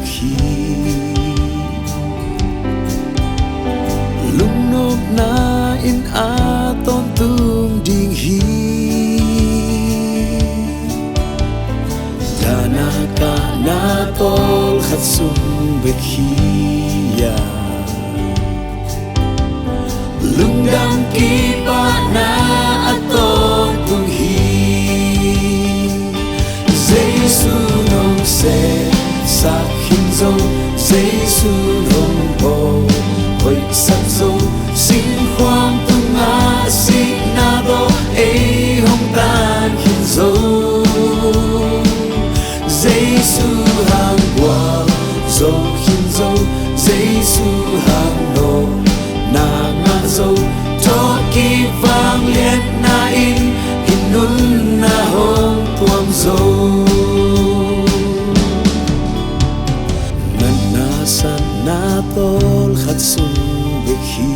khi lung nộp na in a tôn tung ding hi dana ka na tol khat sung bek hi ya lung dam ki pa na aton tung hi Giêsu nong se sa hin zo Giêsu nong bo hoi sắc zo sinh khoang tung a si na do e hong tan hin zo Giêsu hang qua zo hin zo Giêsu hang no na nga zo cho ki vang liet na in nun na hong tuam zo nan na san na tol khat sung bek hi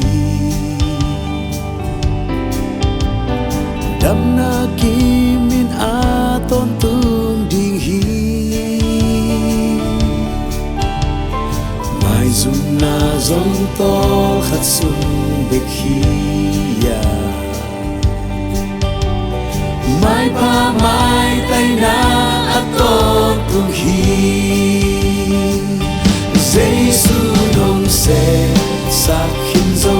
dam na ki min a ton tung ding hi mai zum na zong tol khat sung bek hi ya mai pa mai tay na aton tung hi Giêsu nong se sa hin zo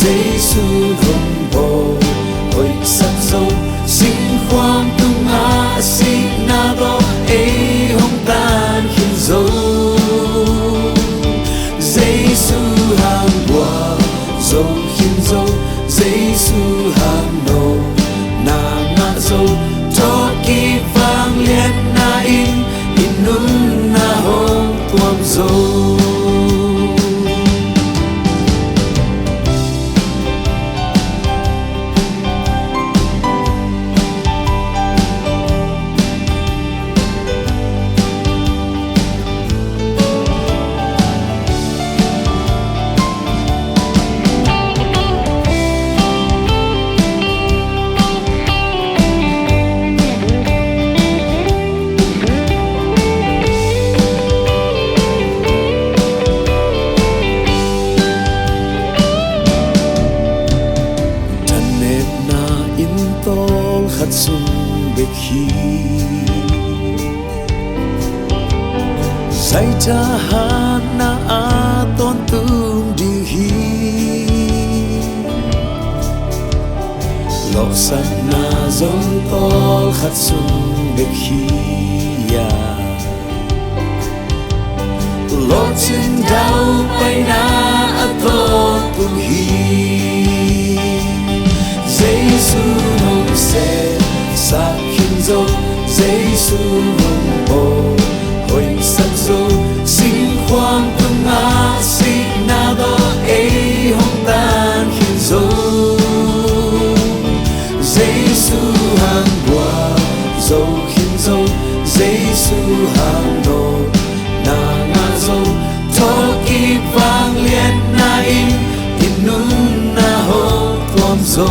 Giêsu nong bo hoi sắc zo sinh khoang tung a si na do e hong tan hin zo Giêsu hang qua zo hin zo Giêsu hang no na nga zo cho ki vang liet na in nun na hong tuam zo tol khat sung bek hi sai cha han na a ton tung ding hi lo san na zong tol khat sung bek hi ya lo chin dau pai na a ton tung hi Giêsu nong se sa hin zo Giêsu nong bo hoi sắc zo sinh khoang tung a si na do e hong tan hin zo Giêsu hang qua zo hin zo Giêsu hang no na nga zo cho ki vang liet na in nun na hong tuam zo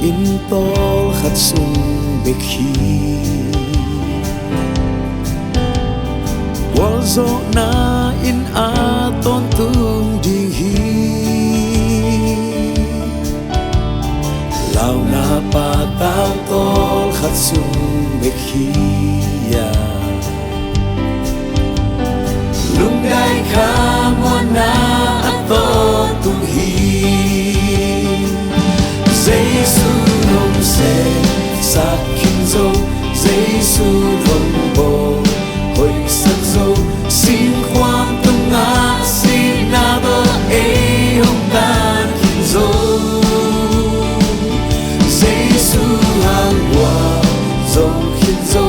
in tol khat sung bek hi wal zo na in a ton tung ding hi lao na pa tao tol khat sung bek hi ya lung dai kha mo na a ton tung hi Giêsu nong se sa hin zo Giêsu nong bo hoi sắc zo sinh khoang tung a si na do e hong tan hin zo Giêsu hang qua zo hin zo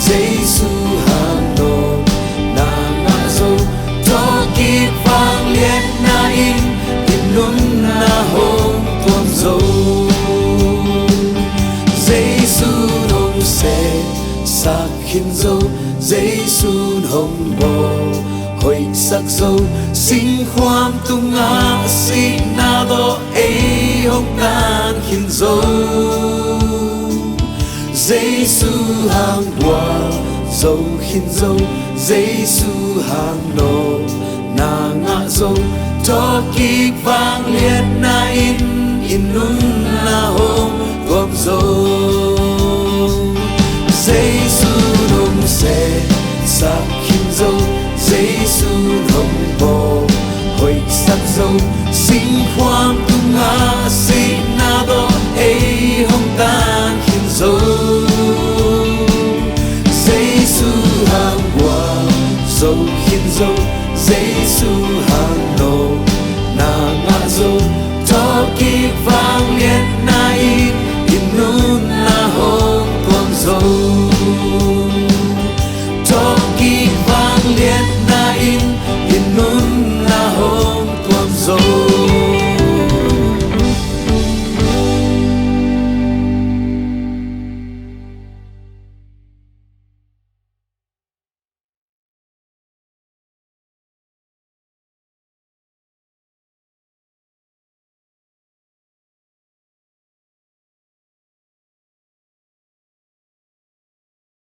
Giêsu hang no na nga zo cho ki vang liet na in nun na hong tuam zo Giêsu nong se sa hin zo Giêsu nong bo hoi sắc zo sinh khoang tung a si na do e hong tan hin zo Giêsu hàng hoa dâu hin dâu Giêsu hàng nô na ngã dâu cho kik vang liệt na in nun na hôm gom dâu Giêsu nôm xe sắc hin dâu Giêsu nôm bò hồi sắc dâu sinh khoang tung ngã sinh na đó ấy hông tan hin dâu Giêsu hàng hoa dâu hin dâu Giêsu hàng nô na ngã dâu cho kik vang liệt na in nun na hôm quang dâu cho kik vang liệt na in